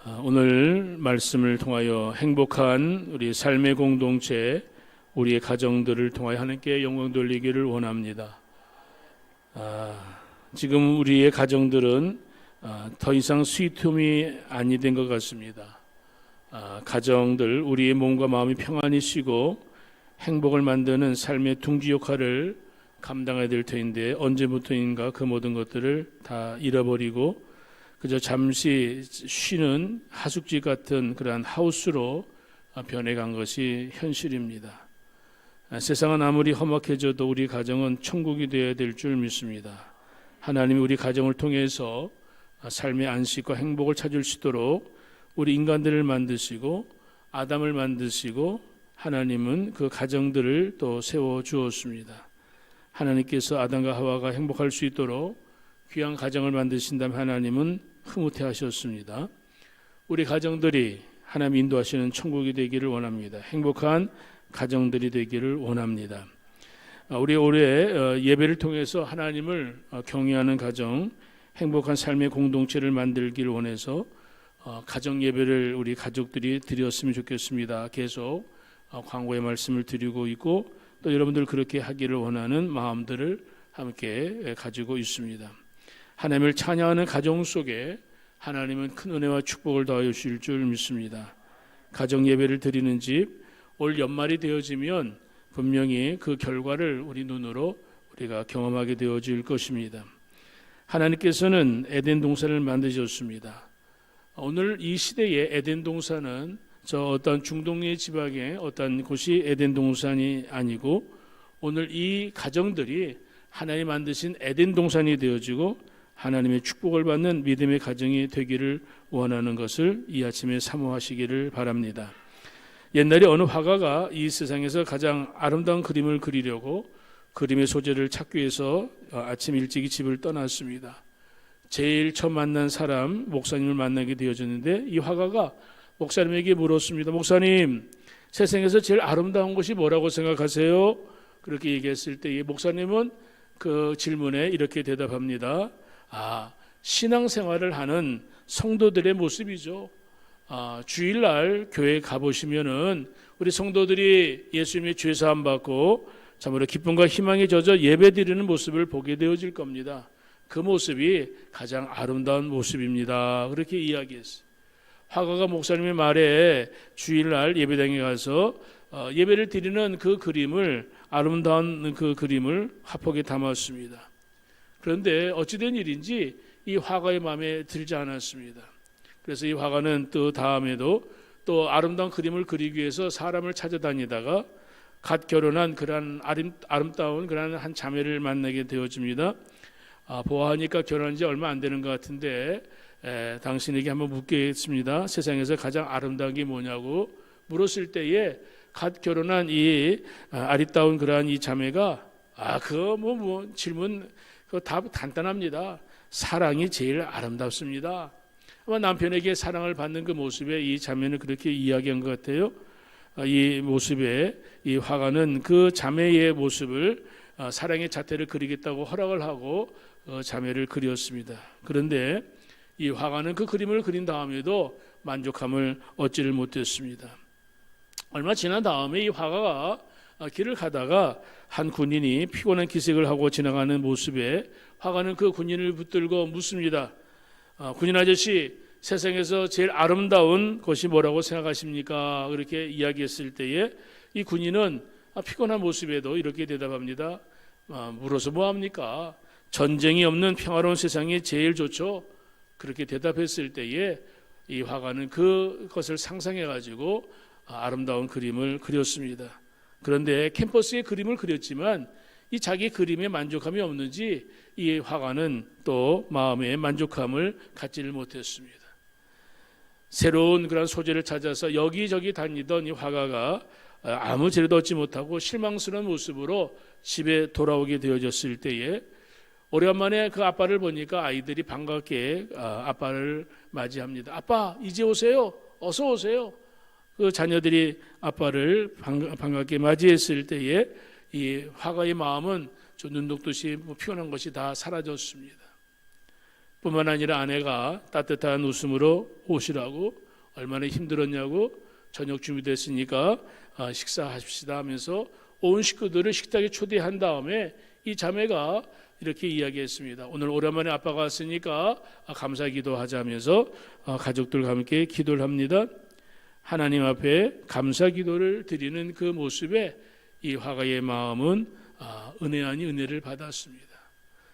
오늘 말씀을 통하여 행복한 우리 삶의 공동체, 우리의 가정들을 통하여 하나님께 영광 돌리기를 원합니다. 지금 우리의 가정들은 더 이상 스위트홈이 아니 된 것 같습니다. 가정들, 우리의 몸과 마음이 평안히 쉬고 행복을 만드는 삶의 둥지 역할을 감당해야 될 터인데 언제부터인가 그 모든 것들을 다 잃어버리고 그저 잠시 쉬는 하숙집 같은 그러한 하우스로 변해간 것이 현실입니다. 세상은 아무리 험악해져도 우리 가정은 천국이 되어야 될 줄 믿습니다. 하나님이 우리 가정을 통해서 삶의 안식과 행복을 찾을 수 있도록 우리 인간들을 만드시고 아담을 만드시고 하나님은 그 가정들을 또 세워주었습니다. 하나님께서 아담과 하와가 행복할 수 있도록 귀한 가정을 만드신 다음 하나님은 흐뭇해 하셨습니다. 우리 가정들이 하나님 인도하시는 천국이 되기를 원합니다. 행복한 가정들이 되기를 원합니다. 우리 올해 예배를 통해서 하나님을 경외하는 가정, 행복한 삶의 공동체를 만들기를 원해서 가정 예배를 우리 가족들이 드렸으면 좋겠습니다. 계속 광고의 말씀을 드리고 있고 또 여러분들 그렇게 하기를 원하는 마음들을 함께 가지고 있습니다. 하나님을 찬양하는 가정 속에 하나님은 큰 은혜와 축복을 더하여 주실 줄 믿습니다. 가정 예배를 드리는 집, 올 연말이 되어지면 분명히 그 결과를 우리 눈으로 우리가 경험하게 되어질 것입니다. 하나님께서는 에덴 동산을 만드셨습니다. 오늘 이 시대의 에덴 동산은 저 어떤 중동의 지방의 어떤 곳이 에덴 동산이 아니고 오늘 이 가정들이 하나님 만드신 에덴 동산이 되어지고 하나님의 축복을 받는 믿음의 가정이 되기를 원하는 것을 이 아침에 사모하시기를 바랍니다. 옛날에 어느 화가가 이 세상에서 가장 아름다운 그림을 그리려고 그림의 소재를 찾기 위해서 아침 일찍이 집을 떠났습니다. 제일 처음 만난 사람 목사님을 만나게 되어졌는데 이 화가가 목사님에게 물었습니다. 목사님, 세상에서 제일 아름다운 것이 뭐라고 생각하세요? 그렇게 얘기했을 때 이 목사님은 그 질문에 이렇게 대답합니다. 신앙생활을 하는 성도들의 모습이죠. 주일날 교회 가보시면은 우리 성도들이 예수님의 죄사함 받고 참으로 기쁨과 희망에 젖어 예배드리는 모습을 보게 되어질 겁니다. 그 모습이 가장 아름다운 모습입니다. 그렇게 이야기했어요. 화가가 목사님의 말에 주일날 예배당에 가서 예배를 드리는 그 그림을 아름다운 그 그림을 화폭에 담았습니다. 그런데 어찌된 일인지 이 화가의 마음에 들지 않았습니다. 그래서 이 화가는 또 다음에도 또 아름다운 그림을 그리기 위해서 사람을 찾아다니다가 갓 결혼한 그런 아름다운 그런 한 자매를 만나게 되어집니다. 보아하니까 결혼한 지 얼마 안 되는 것 같은데 당신에게 한번 묻겠습니다. 세상에서 가장 아름다운 게 뭐냐고 물었을 때에 갓 결혼한 이 아리따운 그러한 이 자매가 그거 질문 그 답 간단합니다. 사랑이 제일 아름답습니다. 아마 남편에게 사랑을 받는 그 모습에 이 자매는 그렇게 이야기한 것 같아요. 이 모습에 이 화가는 그 자매의 모습을 사랑의 자태를 그리겠다고 허락을 하고 자매를 그렸습니다. 그런데 이 화가는 그 그림을 그린 다음에도 만족함을 얻지를 못했습니다. 얼마 지난 다음에 이 화가가 길을 가다가 한 군인이 피곤한 기색을 하고 지나가는 모습에 화가는 그 군인을 붙들고 묻습니다. 군인 아저씨, 세상에서 제일 아름다운 것이 뭐라고 생각하십니까? 그렇게 이야기했을 때에 이 군인은 피곤한 모습에도 이렇게 대답합니다. 물어서 뭐합니까? 전쟁이 없는 평화로운 세상이 제일 좋죠. 그렇게 대답했을 때에 이 화가는 그것을 상상해가지고 아름다운 그림을 그렸습니다. 그런데 캠퍼스에 그림을 그렸지만 이 자기 그림에 만족함이 없는지 이 화가는 또 마음에 만족함을 갖지를 못했습니다. 새로운 그런 소재를 찾아서 여기저기 다니던 이 화가가 아무 재료도 얻지 못하고 실망스러운 모습으로 집에 돌아오게 되어졌을 때에 오랜만에 그 아빠를 보니까 아이들이 반갑게 아빠를 맞이합니다. 아빠, 이제 오세요. 어서 오세요. 그 자녀들이 아빠를 반갑게 맞이했을 때에 이 화가의 마음은 저 눈 녹듯이 피곤한 것이 다 사라졌습니다. 뿐만 아니라 아내가 따뜻한 웃음으로 오시라고, 얼마나 힘들었냐고, 저녁 준비됐으니까 식사하십시다 하면서 온 식구들을 식탁에 초대한 다음에 이 자매가 이렇게 이야기했습니다. 오늘 오랜만에 아빠가 왔으니까 감사 기도하자면서 가족들과 함께 기도를 합니다. 하나님 앞에 감사 기도를 드리는 그 모습에 이 화가의 마음은 은혜 아니 은혜를 받았습니다.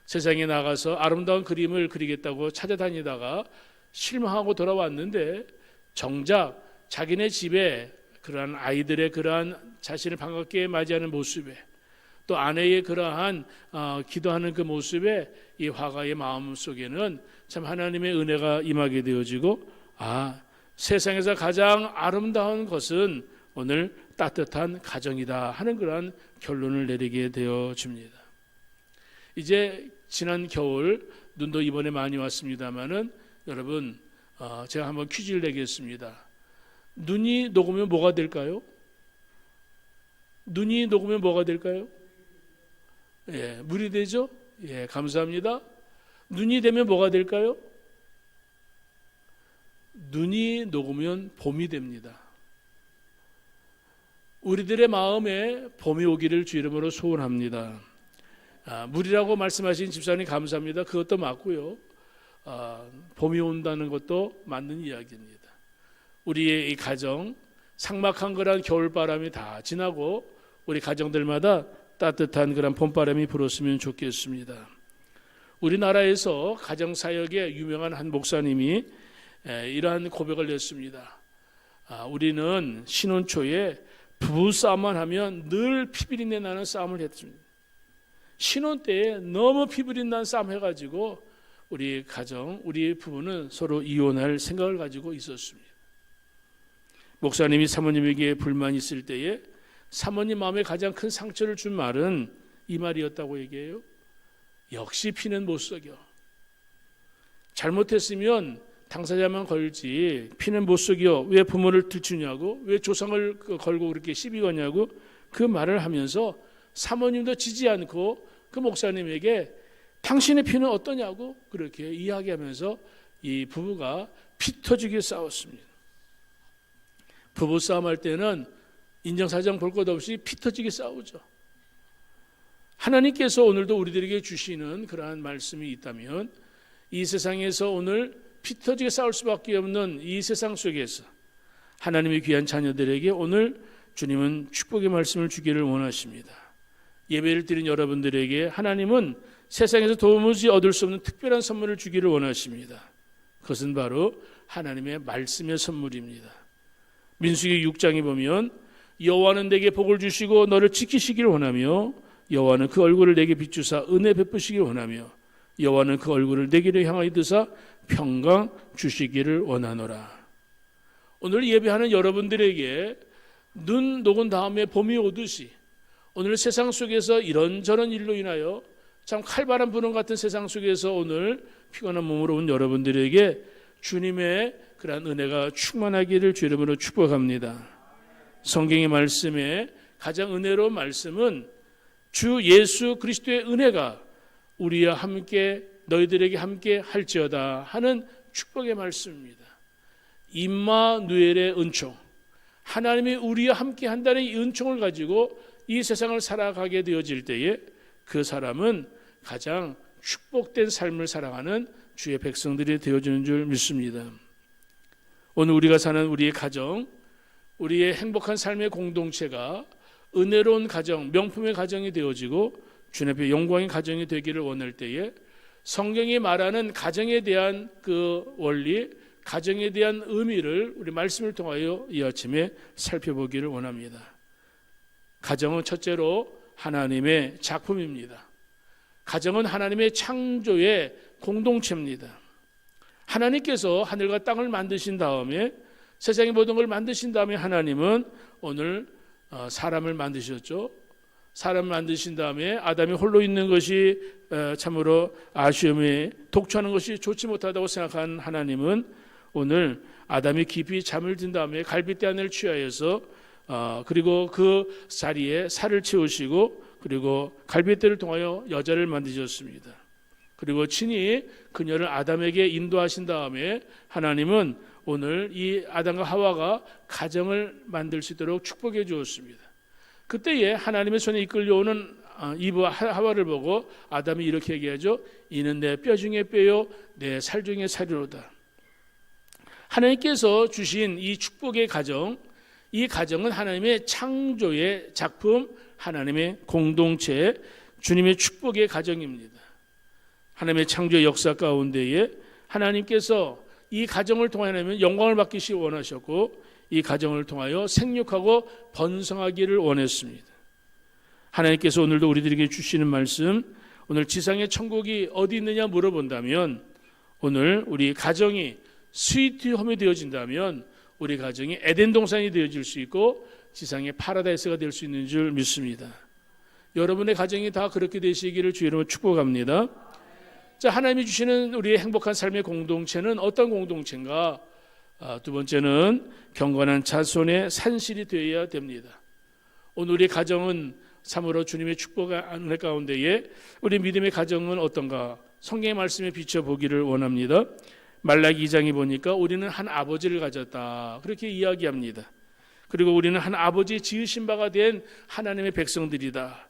세상에 나가서 아름다운 그림을 그리겠다고 찾아다니다가 실망하고 돌아왔는데 정작 자기네 집에 그러한 아이들의 그러한 자신을 반갑게 맞이하는 모습에, 또 아내의 그러한 기도하는 그 모습에 이 화가의 마음 속에는 참 하나님의 은혜가 임하게 되어지고, 세상에서 가장 아름다운 것은 오늘 따뜻한 가정이다 하는 그러한 결론을 내리게 되어집니다. 이제 지난 겨울 눈도 이번에 많이 왔습니다마는 여러분, 제가 한번 퀴즈를 내겠습니다. 눈이 녹으면 뭐가 될까요? 눈이 녹으면 뭐가 될까요? 예, 물이 되죠? 예, 감사합니다. 눈이 되면 뭐가 될까요? 눈이 녹으면 봄이 됩니다. 우리들의 마음에 봄이 오기를 주 이름으로 소원합니다. 물이라고 말씀하신 집사님 감사합니다. 그것도 맞고요. 봄이 온다는 것도 맞는 이야기입니다. 우리의 이 가정, 삭막한 그런 겨울바람이 다 지나고 우리 가정들마다 따뜻한 그런 봄바람이 불었으면 좋겠습니다. 우리나라에서 가정사역에 유명한 한 목사님이 이러한 고백을 냈습니다. 우리는 신혼 초에 부부싸움만 하면 늘 피비린내 나는 싸움을 했습니다. 신혼 때에 너무 피비린 난 싸움 해가지고 우리 가정, 우리 부부는 서로 이혼할 생각을 가지고 있었습니다. 목사님이 사모님에게 불만이 있을 때에 사모님 마음에 가장 큰 상처를 준 말은 이 말이었다고 얘기해요. 역시 피는 못 속여. 잘못했으면 당사자만 걸지 피는 못 속여. 왜 부모를 들추냐고, 왜 조상을 걸고 그렇게 시비 거냐고 그 말을 하면서 사모님도 지지 않고 그 목사님에게 당신의 피는 어떠냐고 그렇게 이야기하면서 이 부부가 피 터지게 싸웠습니다. 부부 싸움할 때는 인정사정 볼 것 없이 피 터지게 싸우죠. 하나님께서 오늘도 우리들에게 주시는 그러한 말씀이 있다면 이 세상에서 오늘 피 터지게 싸울 수밖에 없는 이 세상 속에서 하나님의 귀한 자녀들에게 오늘 주님은 축복의 말씀을 주기를 원하십니다. 예배를 드린 여러분들에게 하나님은 세상에서 도무지 얻을 수 없는 특별한 선물을 주기를 원하십니다. 그것은 바로 하나님의 말씀의 선물입니다. 민수기 6장에 보면 여호와는 내게 복을 주시고 너를 지키시기를 원하며 여호와는 그 얼굴을 내게 비추사 은혜 베푸시기를 원하며 여호와는 그 얼굴을 내게로 향하여 드사 평강 주시기를 원하노라. 오늘 예배하는 여러분들에게 눈 녹은 다음에 봄이 오듯이 오늘 세상 속에서 이런저런 일로 인하여 참 칼바람 부는 같은 세상 속에서 오늘 피곤한 몸으로 온 여러분들에게 주님의 그러한 은혜가 충만하기를 주 이름으로 축복합니다. 성경의 말씀에 가장 은혜로운 말씀은 주 예수 그리스도의 은혜가 우리와 함께 너희들에게 함께 할지어다 하는 축복의 말씀입니다. 임마누엘의 은총, 하나님이 우리와 함께 한다는 이 은총을 가지고 이 세상을 살아가게 되어질 때에 그 사람은 가장 축복된 삶을 살아가는 주의 백성들이 되어지는 줄 믿습니다. 오늘 우리가 사는 우리의 가정, 우리의 행복한 삶의 공동체가 은혜로운 가정, 명품의 가정이 되어지고 주님 앞에 영광의 가정이 되기를 원할 때에 성경이 말하는 가정에 대한 그 원리, 가정에 대한 의미를 우리 말씀을 통하여 이 아침에 살펴보기를 원합니다. 가정은 첫째로 하나님의 작품입니다. 가정은 하나님의 창조의 공동체입니다. 하나님께서 하늘과 땅을 만드신 다음에 세상의 모든 걸 만드신 다음에 하나님은 오늘 사람을 만드셨죠. 사람을 만드신 다음에 아담이 홀로 있는 것이 참으로 아쉬움에 독초하는 것이 좋지 못하다고 생각한 하나님은 오늘 아담이 깊이 잠을 든 다음에 갈빗대안을 취하여서 그리고 그 자리에 살을 채우시고 그리고 갈빗대를 통하여 여자를 만드셨습니다. 그리고 친히 그녀를 아담에게 인도하신 다음에 하나님은 오늘 이 아담과 하와가 가정을 만들 수 있도록 축복해 주었습니다. 그때에 하나님의 손에 이끌려오는 이브와 하와를 보고 아담이 이렇게 얘기하죠. 이는 내 뼈 중에 뼈요 내 살 중에 살이로다. 하나님께서 주신 이 축복의 가정, 이 가정은 하나님의 창조의 작품, 하나님의 공동체, 주님의 축복의 가정입니다. 하나님의 창조의 역사 가운데에 하나님께서 이 가정을 통하여 영광을 받기시 원하셨고 이 가정을 통하여 생육하고 번성하기를 원했습니다. 하나님께서 오늘도 우리들에게 주시는 말씀, 오늘 지상의 천국이 어디 있느냐 물어본다면 오늘 우리 가정이 스위트홈이 되어진다면 우리 가정이 에덴 동산이 되어질 수 있고 지상의 파라다이스가 될 수 있는 줄 믿습니다. 여러분의 가정이 다 그렇게 되시기를 주의 이름으로 축복합니다. 자, 하나님이 주시는 우리의 행복한 삶의 공동체는 어떤 공동체인가? 두 번째는 경건한 자손의 산실이 되어야 됩니다. 오늘 우리 가정은 참으로 주님의 축복의 은혜 가운데에 우리 믿음의 가정은 어떤가? 성경의 말씀에 비춰보기를 원합니다. 말라기 2장에 보니까 우리는 한 아버지를 가졌다 그렇게 이야기합니다. 그리고 우리는 한 아버지의 지으신 바가 된 하나님의 백성들이다.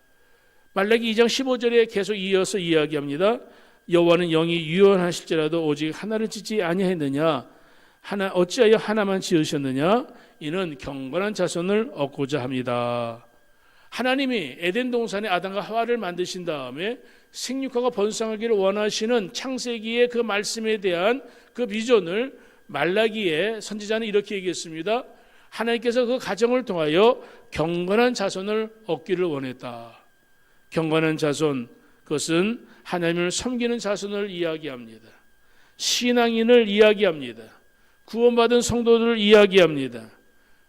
말라기 2장 15절에 계속 이어서 이야기합니다. 여호와는 영이 유언하실지라도 오직 하나를 짓지 아니하였느냐? 어찌하여 하나만 지으셨느냐? 이는 경건한 자손을 얻고자 합니다. 하나님이 에덴 동산에 아담과 하와를 만드신 다음에 생육하고 번성하기를 원하시는 창세기의 그 말씀에 대한 그 비전을 말라기에 선지자는 이렇게 얘기했습니다. 하나님께서 그 가정을 통하여 경건한 자손을 얻기를 원했다. 경건한 자손, 그것은 하나님을 섬기는 자손을 이야기합니다. 신앙인을 이야기합니다. 구원받은 성도들을 이야기합니다.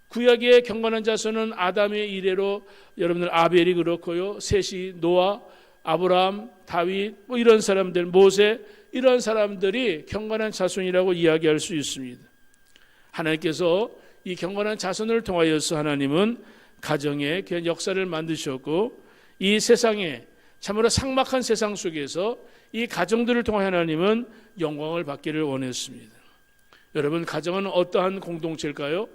구약의 경건한 자손은 아담의 이래로 여러분들 아벨이 그렇고요. 셋이 노아, 아브라함, 다윗 이런 사람들, 모세 이런 사람들이 경건한 자손이라고 이야기할 수 있습니다. 하나님께서 이 경건한 자손을 통하여서 하나님은 가정의 귀한 역사를 만드셨고 이 세상에 참으로 삭막한 세상 속에서 이 가정들을 통해 하나님은 영광을 받기를 원했습니다. 여러분, 가정은 어떠한 공동체일까요?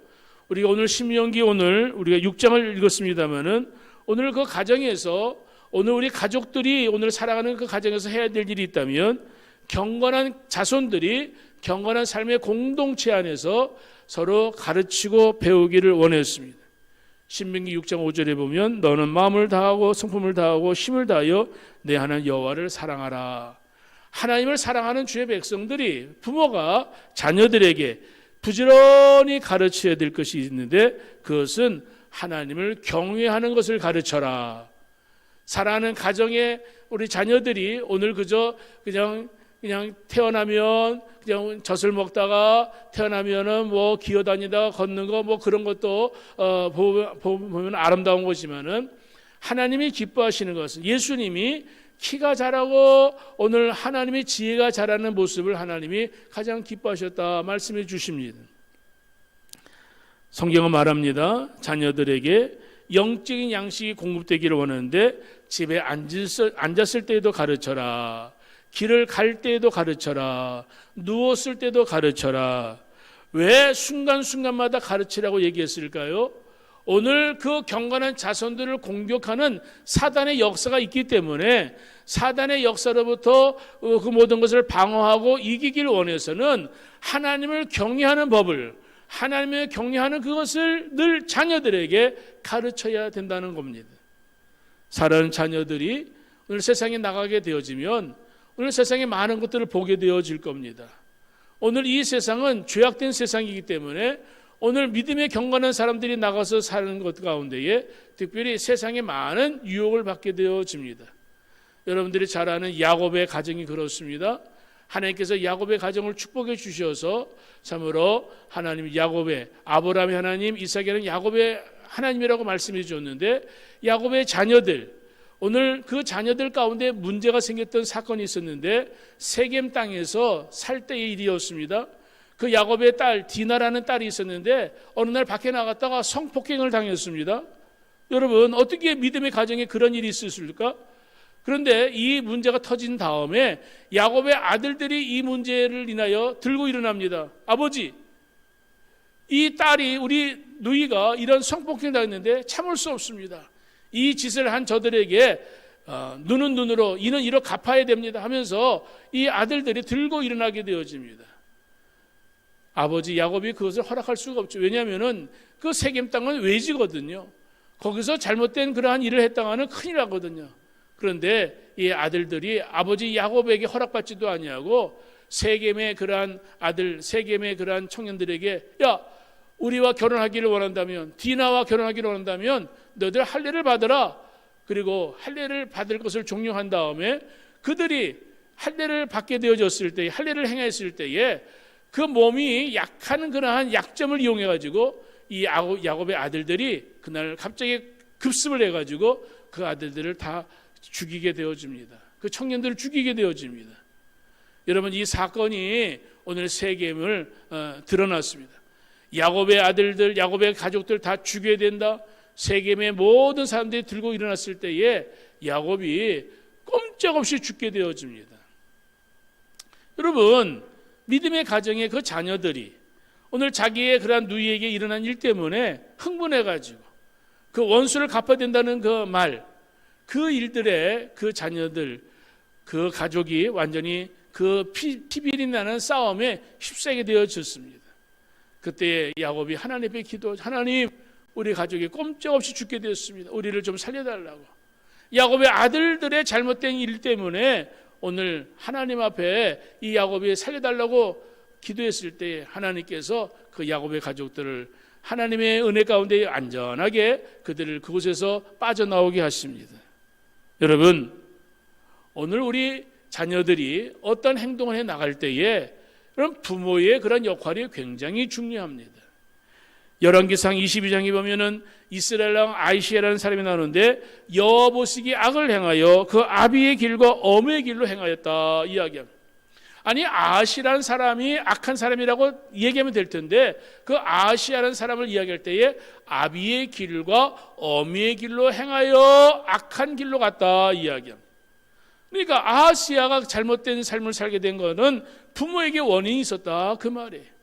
우리가 오늘 신명기 오늘 우리가 6장을 읽었습니다마는 오늘 그 가정에서 오늘 우리 가족들이 오늘 살아가는 그 가정에서 해야 될 일이 있다면 경건한 자손들이 경건한 삶의 공동체 안에서 서로 가르치고 배우기를 원했습니다. 신명기 6장 5절에 보면 너는 마음을 다하고 성품을 다하고 힘을 다하여 내 하나님 여호와를 사랑하라. 하나님을 사랑하는 주의 백성들이 부모가 자녀들에게 부지런히 가르쳐야 될 것이 있는데 그것은 하나님을 경외하는 것을 가르쳐라. 사랑하는 가정의 우리 자녀들이 오늘 그냥 태어나면 그냥 젖을 먹다가 태어나면은 뭐 기어다니다가 걷는 거 뭐 그런 것도 보면 아름다운 것이지만은 하나님이 기뻐하시는 것은 예수님이 키가 자라고 오늘 하나님의 지혜가 자라는 모습을 하나님이 가장 기뻐하셨다 말씀해 주십니다. 성경은 말합니다. 자녀들에게 영적인 양식이 공급되기를 원하는데 집에 앉았을 때에도 가르쳐라. 길을 갈 때에도 가르쳐라. 누웠을 때도 가르쳐라. 왜 순간순간마다 가르치라고 얘기했을까요? 오늘 그 경건한 자손들을 공격하는 사단의 역사가 있기 때문에 사단의 역사로부터 그 모든 것을 방어하고 이기기를 원해서는 하나님을 경외하는 법을 하나님을 경외하는 그것을 늘 자녀들에게 가르쳐야 된다는 겁니다. 사랑하는 자녀들이 오늘 세상에 나가게 되어지면 오늘 세상에 많은 것들을 보게 되어질 겁니다. 오늘 이 세상은 죄악된 세상이기 때문에 오늘 믿음의 경건한 사람들이 나가서 사는 것 가운데에 특별히 세상에 많은 유혹을 받게 되어집니다. 여러분들이 잘 아는 야곱의 가정이 그렇습니다. 하나님께서 야곱의 가정을 축복해 주셔서 참으로 하나님 야곱의 아브라함의 하나님, 이삭의 하나님, 야곱의 하나님이라고 말씀해 주셨는데 야곱의 자녀들 오늘 그 자녀들 가운데 문제가 생겼던 사건이 있었는데 세겜 땅에서 살 때의 일이었습니다. 그 야곱의 딸 디나라는 딸이 있었는데 어느 날 밖에 나갔다가 성폭행을 당했습니다. 여러분 어떻게 믿음의 가정에 그런 일이 있었을까? 그런데 이 문제가 터진 다음에 야곱의 아들들이 이 문제를 인하여 들고 일어납니다. 아버지, 이 딸이 우리 누이가 이런 성폭행을 당했는데 참을 수 없습니다. 이 짓을 한 저들에게 눈은 눈으로 이는 이로 갚아야 됩니다 하면서 이 아들들이 들고 일어나게 되어집니다. 아버지 야곱이 그것을 허락할 수가 없죠. 왜냐하면 그 세겜 땅은 외지거든요. 거기서 잘못된 그러한 일을 했다가는 큰일 나거든요. 그런데 이 아들들이 아버지 야곱에게 허락받지도 아니하고 세겜의 그러한 아들, 세겜의 그러한 청년들에게 야, 우리와 결혼하기를 원한다면, 디나와 결혼하기를 원한다면 너희들 할례를 받으라. 그리고 할례를 받을 것을 종료한 다음에 그들이 할례를 받게 되어졌을 때, 할례를 행했을 때에 그 몸이 약한 그러한 약점을 이용해 가지고 이 야곱의 아들들이 그날 갑자기 급습을 해 가지고 그 아들들을 다 죽이게 되어집니다. 그 청년들을 죽이게 되어집니다. 여러분, 이 사건이 오늘 세겜을 드러났습니다. 야곱의 아들들, 야곱의 가족들 다 죽여야 된다. 세겜의 모든 사람들이 들고 일어났을 때에 야곱이 꼼짝없이 죽게 되어집니다. 여러분, 믿음의 가정의 그 자녀들이 오늘 자기의 그러한 누이에게 일어난 일 때문에 흥분해가지고 그 원수를 갚아야 된다는 그 말, 그 일들에 그 자녀들, 그 가족이 완전히 그 피비린내 나는 싸움에 휩싸게 되어졌습니다. 그때 야곱이 하나님 앞에 기도, 하나님, 우리 가족이 꼼짝없이 죽게 되었습니다. 우리를 좀 살려달라고. 야곱의 아들들의 잘못된 일 때문에 오늘 하나님 앞에 이 야곱이 살려달라고 기도했을 때 하나님께서 그 야곱의 가족들을 하나님의 은혜 가운데 안전하게 그들을 그곳에서 빠져나오게 하십니다. 여러분, 오늘 우리 자녀들이 어떤 행동을 해 나갈 때에 그런 부모의 그런 역할이 굉장히 중요합니다. 열왕기상 22장에 보면은 이스라엘 왕 아이시아라는 사람이 나오는데 여호와 보시기에 악을 행하여 그 아비의 길과 엄의 길로 행하였다 이야기합니다. 아니, 아하시라는 사람이 악한 사람이라고 얘기하면 될 텐데 그 아하시라는 사람을 이야기할 때에 아비의 길과 어미의 길로 행하여 악한 길로 갔다 이야기합니다. 그러니까 아하시아가 잘못된 삶을 살게 된 것은 부모에게 원인이 있었다 그 말이에요.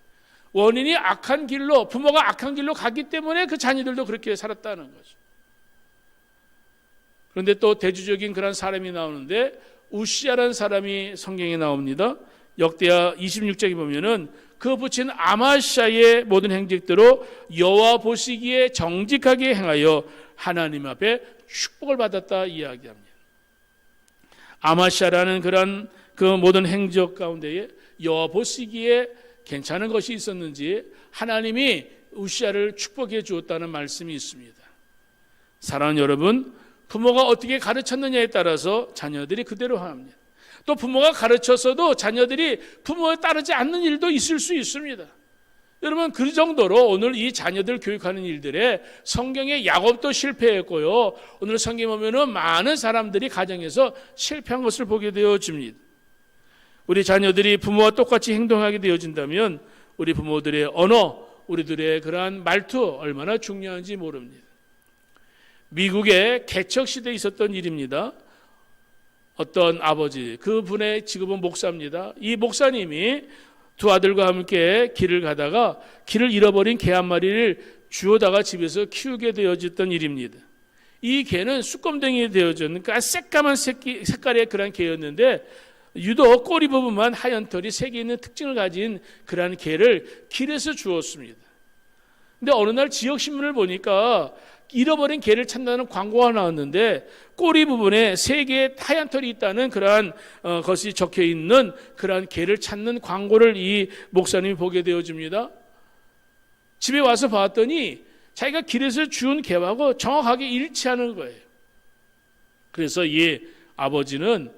원인이 악한 길로, 부모가 악한 길로 갔기 때문에 그 자녀들도 그렇게 살았다는 거죠. 그런데 또 대주적인 그런 사람이 나오는데 우시아라는 사람이 성경에 나옵니다. 역대하 26장에 보면은 그 부친 아마시아의 모든 행적대로 여호와 보시기에 정직하게 행하여 하나님 앞에 축복을 받았다 이야기합니다. 아마시아라는 그런 그 모든 행적 가운데에 여호와 보시기에 괜찮은 것이 있었는지 하나님이 우시아를 축복해 주었다는 말씀이 있습니다. 사랑하는 여러분, 부모가 어떻게 가르쳤느냐에 따라서 자녀들이 그대로 합니다. 또 부모가 가르쳤어도 자녀들이 부모에 따르지 않는 일도 있을 수 있습니다. 여러분, 그 정도로 오늘 이 자녀들 교육하는 일들에 성경에 야곱도 실패했고요, 오늘 성경에 보면은 많은 사람들이 가정에서 실패한 것을 보게 되어집니다. 우리 자녀들이 부모와 똑같이 행동하게 되어진다면 우리 부모들의 언어, 우리들의 그러한 말투 얼마나 중요한지 모릅니다. 미국의 개척 시대에 있었던 일입니다. 어떤 아버지, 그분의 직업은 목사입니다. 이 목사님이 두 아들과 함께 길을 가다가 길을 잃어버린 개 한 마리를 주워다가 집에서 키우게 되어졌던 일입니다. 이 개는 쑥검댕이 되어졌는 그러니까 새까만 색깔의 그런 개였는데 유독 꼬리 부분만 하얀 털이 색이 있는 특징을 가진 그러한 개를 길에서 주었습니다. 근데 어느 날 지역신문을 보니까 잃어버린 개를 찾는다는 광고가 나왔는데 꼬리 부분에 세 개의 하얀 털이 있다는 그러한 것이 적혀 있는 그러한 개를 찾는 광고를 이 목사님이 보게 되어집니다. 집에 와서 봤더니 자기가 길에서 주운 개하고 정확하게 일치하는 거예요. 그래서 이 아버지는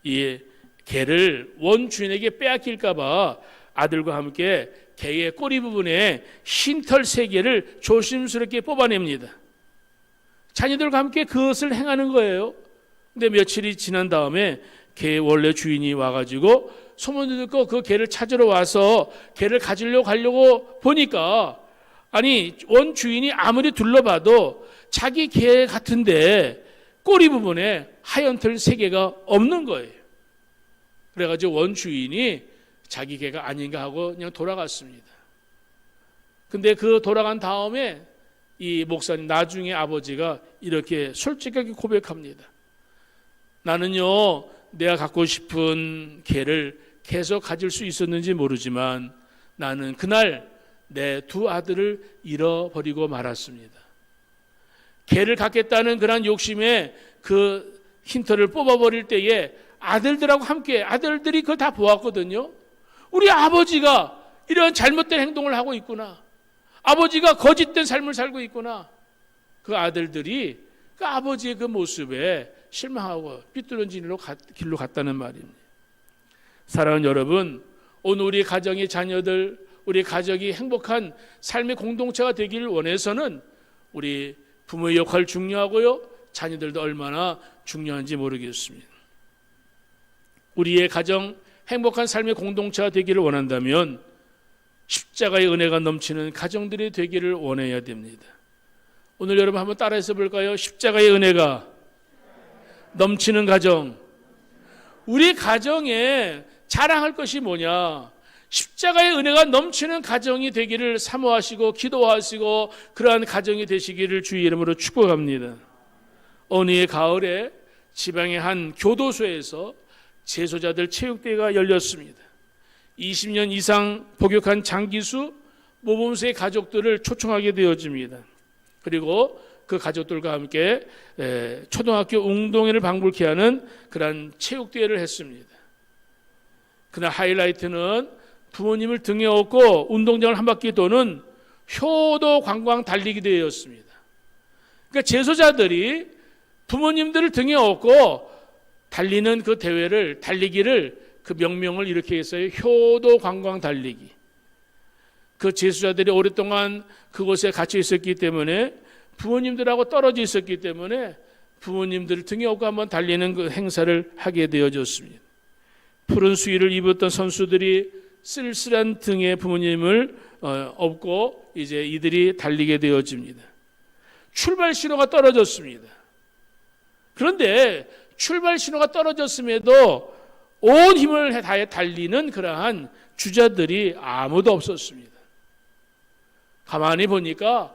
이 개를 원주인에게 빼앗길까 봐 아들과 함께 개의 꼬리 부분에 흰털 3개를 조심스럽게 뽑아냅니다. 자녀들과 함께 그것을 행하는 거예요. 근데 며칠이 지난 다음에 개의 원래 주인이 와가지고 소문을 듣고 그 개를 찾으러 와서 개를 가지려고 가려고 보니까 아니, 원주인이 아무리 둘러봐도 자기 개 같은데 꼬리 부분에 하얀 털 3개가 없는 거예요. 그래가지고 원주인이 자기 개가 아닌가 하고 그냥 돌아갔습니다. 근데 그 돌아간 다음에 이 목사님, 나중에 아버지가 이렇게 솔직하게 고백합니다. 나는요, 내가 갖고 싶은 개를 계속 가질 수 있었는지 모르지만 나는 그날 내 2 아들을 잃어버리고 말았습니다. 개를 갖겠다는 그런 욕심에 그 흰털을 뽑아버릴 때에 아들들하고 함께, 아들들이 그걸 다 보았거든요. 우리 아버지가 이런 잘못된 행동을 하고 있구나. 아버지가 거짓된 삶을 살고 있구나. 그 아들들이 그 아버지의 그 모습에 실망하고 삐뚤어진 길로 갔다는 말입니다. 사랑하는 여러분, 오늘 우리 가정의 자녀들, 우리 가족이 행복한 삶의 공동체가 되기를 원해서는 우리 부모의 역할 중요하고요, 자녀들도 얼마나 중요한지 모르겠습니다. 우리의 가정 행복한 삶의 공동체가 되기를 원한다면 십자가의 은혜가 넘치는 가정들이 되기를 원해야 됩니다. 오늘 여러분 한번 따라해서 볼까요? 십자가의 은혜가 넘치는 가정. 우리 가정에 자랑할 것이 뭐냐? 십자가의 은혜가 넘치는 가정이 되기를 사모하시고 기도하시고 그러한 가정이 되시기를 주의 이름으로 축복합니다. 어느 가을에 지방의 한 교도소에서 재소자들 체육대회가 열렸습니다. 20년 이상 복역한 장기수 모범수의 가족들을 초청하게 되어집니다. 그리고 그 가족들과 함께 초등학교 운동회를 방불케 하는 그러한 체육대회를 했습니다. 그날 하이라이트는 부모님을 등에 업고 운동장을 한 바퀴 도는 효도 관광 달리기 대회였습니다. 그러니까 재소자들이 부모님들을 등에 업고 달리는 그 대회를, 달리기를 그 명명을 이렇게 했어요. 효도 관광 달리기. 그 재소자들이 오랫동안 그곳에 갇혀 있었기 때문에 부모님들하고 떨어져 있었기 때문에 부모님들을 등에 업고 한번 달리는 그 행사를 하게 되어졌습니다. 푸른 수의를 입었던 선수들이 쓸쓸한 등에 부모님을 업고 이제 이들이 달리게 되어집니다. 출발 신호가 떨어졌습니다. 그런데 출발 신호가 떨어졌음에도 온 힘을 다해 달리는 그러한 주자들이 아무도 없었습니다. 가만히 보니까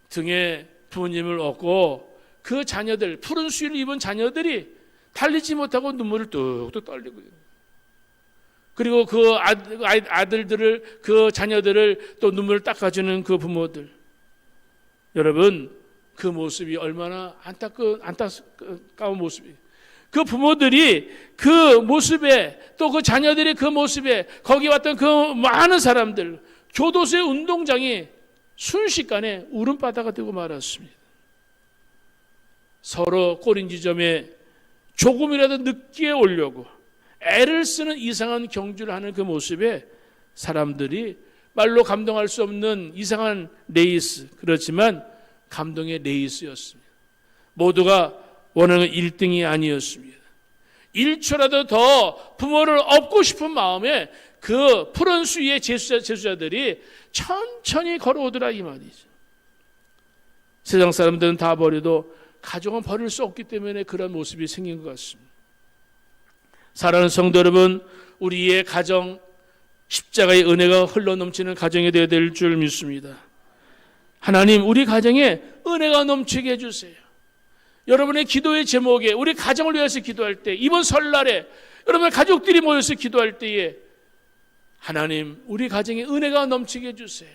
등에 부모님을 업고 그 자녀들, 푸른 수의를 입은 자녀들이 달리지 못하고 눈물을 뚝뚝 떨리고, 그리고 그 아들들을, 그 자녀들을 또 눈물을 닦아주는 그 부모들. 여러분, 그 모습이 얼마나 안타까운 모습이에요. 그 부모들이 그 모습에, 또 그 자녀들이 그 모습에, 거기 왔던 그 많은 사람들, 교도소의 운동장이 순식간에 울음바다가 되고 말았습니다. 서로 꼬린 지점에 조금이라도 늦게 오려고 애를 쓰는 이상한 경주를 하는 그 모습에 사람들이 말로 감동할 수 없는 이상한 레이스, 그렇지만 감동의 레이스였습니다. 모두가 원하는 1등이 아니었습니다. 1초라도 더 부모를 업고 싶은 마음에 그 푸른 수위의 재수자들이 천천히 걸어오더라 이 말이죠. 세상 사람들은 다 버려도 가족은 버릴 수 없기 때문에 그런 모습이 생긴 것 같습니다. 사랑하는 성도 여러분, 우리의 가정, 십자가의 은혜가 흘러넘치는 가정이 되어야 될 줄 믿습니다. 하나님, 우리 가정에 은혜가 넘치게 해주세요. 여러분의 기도의 제목에 우리 가정을 위해서 기도할 때, 이번 설날에 여러분의 가족들이 모여서 기도할 때에 하나님, 우리 가정에 은혜가 넘치게 해주세요.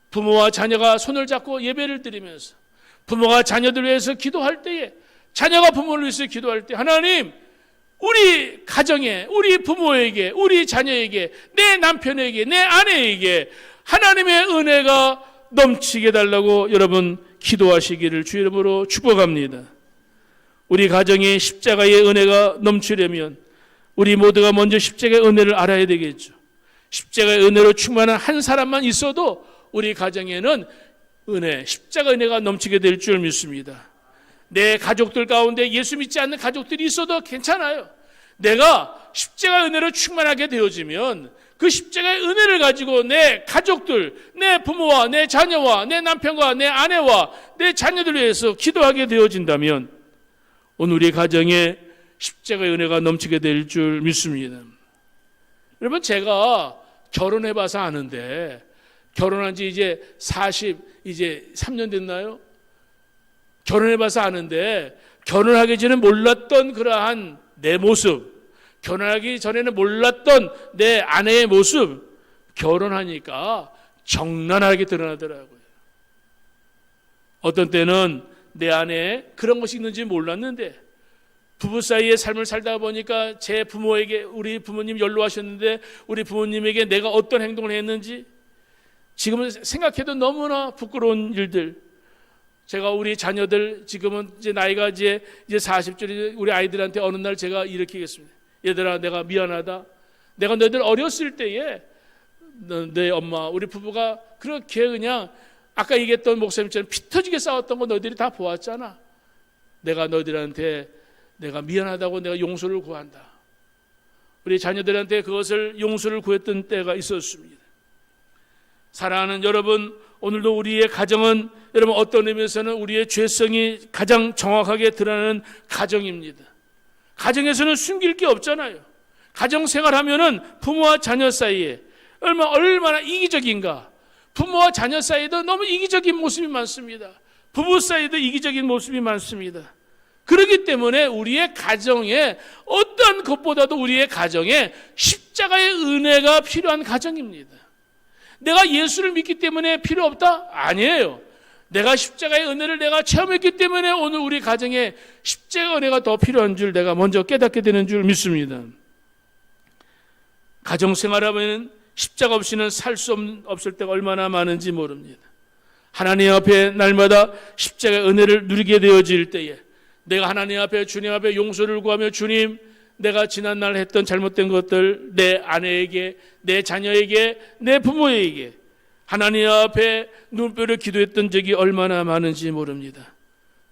부모와 자녀가 손을 잡고 예배를 드리면서 부모가 자녀들 위해서 기도할 때에, 자녀가 부모를 위해서 기도할 때 하나님, 우리 가정에, 우리 부모에게, 우리 자녀에게, 내 남편에게, 내 아내에게 하나님의 은혜가 넘치게 해달라고 여러분 기도하시기를 주의 이름으로 축복합니다. 우리 가정에 십자가의 은혜가 넘치려면 우리 모두가 먼저 십자가의 은혜를 알아야 되겠죠. 십자가의 은혜로 충만한 한 사람만 있어도 우리 가정에는 은혜, 십자가 은혜가 넘치게 될 줄 믿습니다. 내 가족들 가운데 예수 믿지 않는 가족들이 있어도 괜찮아요. 내가 십자가 은혜로 충만하게 되어지면 그 십자가의 은혜를 가지고 내 가족들, 내 부모와 내 자녀와 내 남편과 내 아내와 내 자녀들 위해서 기도하게 되어진다면 오늘 우리 가정에 십자가의 은혜가 넘치게 될 줄 믿습니다. 여러분, 제가 결혼해봐서 아는데, 결혼한 지 이제 3년 됐나요? 결혼해봐서 아는데, 결혼하기 전에 몰랐던 그러한 내 모습, 결혼하기 전에는 몰랐던 내 아내의 모습, 결혼하니까 적나라하게 드러나더라고요. 어떤 때는 내 안에 그런 것이 있는지 몰랐는데, 부부 사이의 삶을 살다 보니까 제 부모에게, 우리 부모님 연로하셨는데 우리 부모님에게 내가 어떤 행동을 했는지 지금은 생각해도 너무나 부끄러운 일들. 제가 우리 자녀들, 지금은 이제 나이가 이제 40절, 우리 아이들한테 어느 날 제가 일으키겠습니다. 얘들아, 내가 미안하다. 내가 너희들 어렸을 때에 내 엄마, 우리 부부가 그렇게 그냥 아까 얘기했던 목사님처럼 피 터지게 싸웠던 거 너희들이 다 보았잖아. 내가 너희들한테 내가 미안하다고 내가 용서를 구한다. 우리 자녀들한테 그것을 용서를 구했던 때가 있었습니다. 사랑하는 여러분, 오늘도 우리의 가정은 여러분 어떤 의미에서는 우리의 죄성이 가장 정확하게 드러나는 가정입니다. 가정에서는 숨길 게 없잖아요. 가정생활하면은 부모와 자녀 사이에 얼마나 이기적인가. 부모와 자녀 사이에도 너무 이기적인 모습이 많습니다. 부부 사이에도 이기적인 모습이 많습니다. 그렇기 때문에 우리의 가정에 어떤 것보다도 우리의 가정에 십자가의 은혜가 필요한 가정입니다. 내가 예수를 믿기 때문에 필요 없다? 아니에요. 내가 십자가의 은혜를 내가 체험했기 때문에 오늘 우리 가정에 십자가 은혜가 더 필요한 줄 내가 먼저 깨닫게 되는 줄 믿습니다. 가정생활하면 십자가 없이는 살 수 없을 때가 얼마나 많은지 모릅니다. 하나님 앞에 날마다 십자가의 은혜를 누리게 되어질 때에 내가 하나님 앞에, 주님 앞에 용서를 구하며, 주님, 내가 지난날 했던 잘못된 것들 내 아내에게, 내 자녀에게, 내 부모에게 하나님 앞에 눈뼈를 기도했던 적이 얼마나 많은지 모릅니다.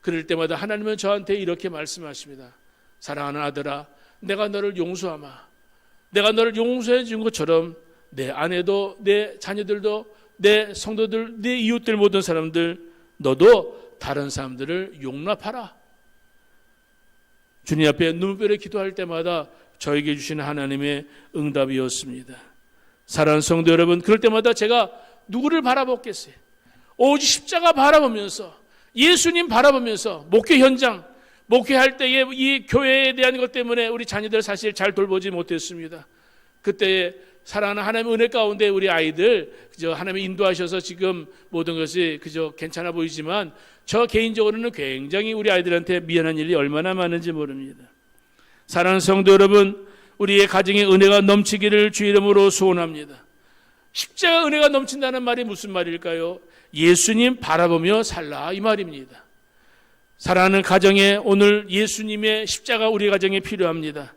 그럴 때마다 하나님은 저한테 이렇게 말씀하십니다. 사랑하는 아들아, 내가 너를 용서하마. 내가 너를 용서해 준 것처럼 내 아내도, 내 자녀들도, 내 성도들, 내 이웃들, 모든 사람들, 너도 다른 사람들을 용납하라. 주님 앞에 눈물을 기도할 때마다 저에게 주시는 하나님의 응답이었습니다. 사랑하는 성도 여러분, 그럴 때마다 제가 누구를 바라보겠어요? 오직 십자가 바라보면서, 예수님 바라보면서 목회 현장, 목회할 때에 이 교회에 대한 것 때문에 우리 자녀들 사실 잘 돌보지 못했습니다. 그때 사랑하는 하나님의 은혜 가운데 우리 아이들 그저 하나님이 인도하셔서 지금 모든 것이 그저 괜찮아 보이지만 저 개인적으로는 굉장히 우리 아이들한테 미안한 일이 얼마나 많은지 모릅니다. 사랑하는 성도 여러분, 우리의 가정에 은혜가 넘치기를 주 이름으로 소원합니다. 십자가 은혜가 넘친다는 말이 무슨 말일까요? 예수님 바라보며 살라, 이 말입니다. 사랑하는 가정에 오늘 예수님의 십자가 우리 가정에 필요합니다.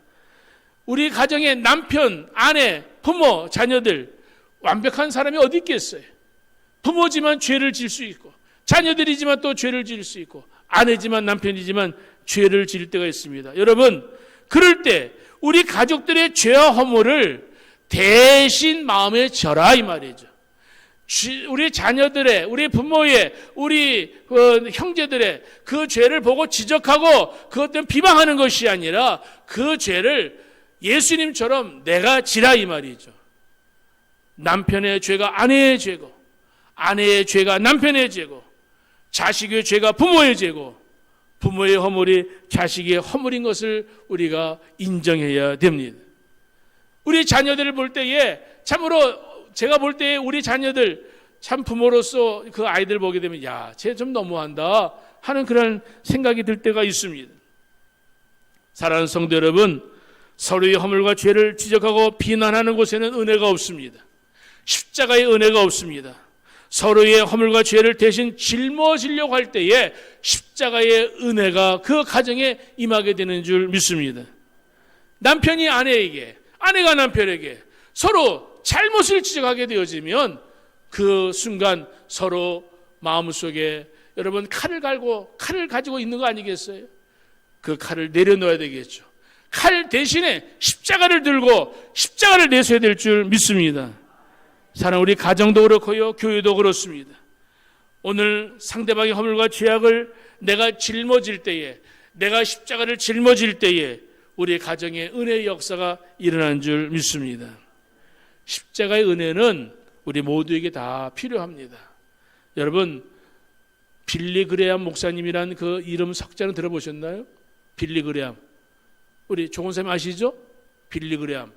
우리 가정에 남편, 아내, 부모, 자녀들, 완벽한 사람이 어디 있겠어요? 부모지만 죄를 지을 수 있고, 자녀들이지만 또 죄를 지을 수 있고, 아내지만 남편이지만 죄를 지을 때가 있습니다. 여러분, 그럴 때 우리 가족들의 죄와 허물을 대신 마음에 져라, 이 말이죠. 우리 자녀들의, 우리 부모의, 우리 형제들의 그 죄를 보고 지적하고 그것 때문에 비방하는 것이 아니라 그 죄를 예수님처럼 내가 지라, 이 말이죠. 남편의 죄가 아내의 죄고, 아내의 죄가 남편의 죄고, 자식의 죄가 부모의 죄고, 부모의 허물이 자식의 허물인 것을 우리가 인정해야 됩니다. 우리 자녀들을 볼 때에 참으로 제가 볼 때에 우리 자녀들 참 부모로서 그 아이들 보게 되면 야, 쟤 좀 너무한다 하는 그런 생각이 들 때가 있습니다. 사랑하는 성도 여러분, 서로의 허물과 죄를 지적하고 비난하는 곳에는 은혜가 없습니다. 십자가의 은혜가 없습니다. 서로의 허물과 죄를 대신 짊어지려고 할 때에 십자가의 은혜가 그 가정에 임하게 되는 줄 믿습니다. 남편이 아내에게, 아내가 남편에게 서로 잘못을 지적하게 되어지면 그 순간 서로 마음속에 여러분 칼을 가지고 있는 거 아니겠어요? 그 칼을 내려놓아야 되겠죠. 칼 대신에 십자가를 들고 십자가를 내서야 될 줄 믿습니다. 사랑, 우리 가정도 그렇고요, 교회도 그렇습니다. 오늘 상대방의 허물과 죄악을 내가 짊어질 때에, 내가 십자가를 짊어질 때에 우리의 가정에 은혜의 역사가 일어난 줄 믿습니다. 십자가의 은혜는 우리 모두에게 다 필요합니다. 여러분, 빌리 그레암 목사님이란 그 이름 석자는 들어보셨나요? 빌리 그레암. 우리 조건쌤 아시죠? 빌리 그레암.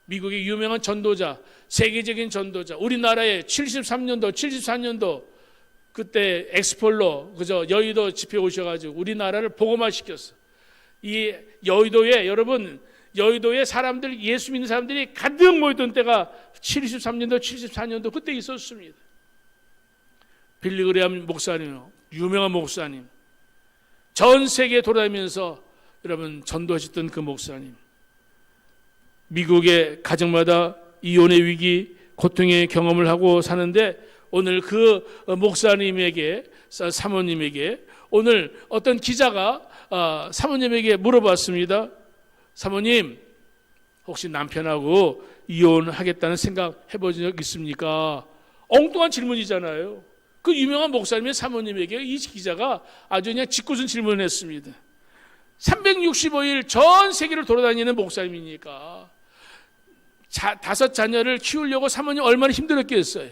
미국의 유명한 전도자, 세계적인 전도자. 우리나라에 73년도, 74년도 그때 엑스폴로 그저 여의도 집회 오셔가지고 우리나라를 복음화시켰어. 이 여의도에 여러분 여의도에 사람들 예수 믿는 사람들이 가득 모였던 때가 73년도, 74년도 그때 있었습니다. 빌리 그레암 목사님, 유명한 목사님, 전 세계 돌아다니면서 여러분 전도하셨던 그 목사님. 미국의 가정마다 이혼의 위기, 고통의 경험을 하고 사는데 오늘 그 목사님에게, 사모님에게 오늘 어떤 기자가 사모님에게 물어봤습니다. 사모님, 혹시 남편하고 이혼하겠다는 생각 해본 적 있습니까? 엉뚱한 질문이잖아요. 그 유명한 목사님의 사모님에게 이 기자가 아주 그냥 짓궂은 질문을 했습니다. 365일 전 세계를 돌아다니는 목사님이니까 5 자녀를 키우려고 사모님 얼마나 힘들었겠어요.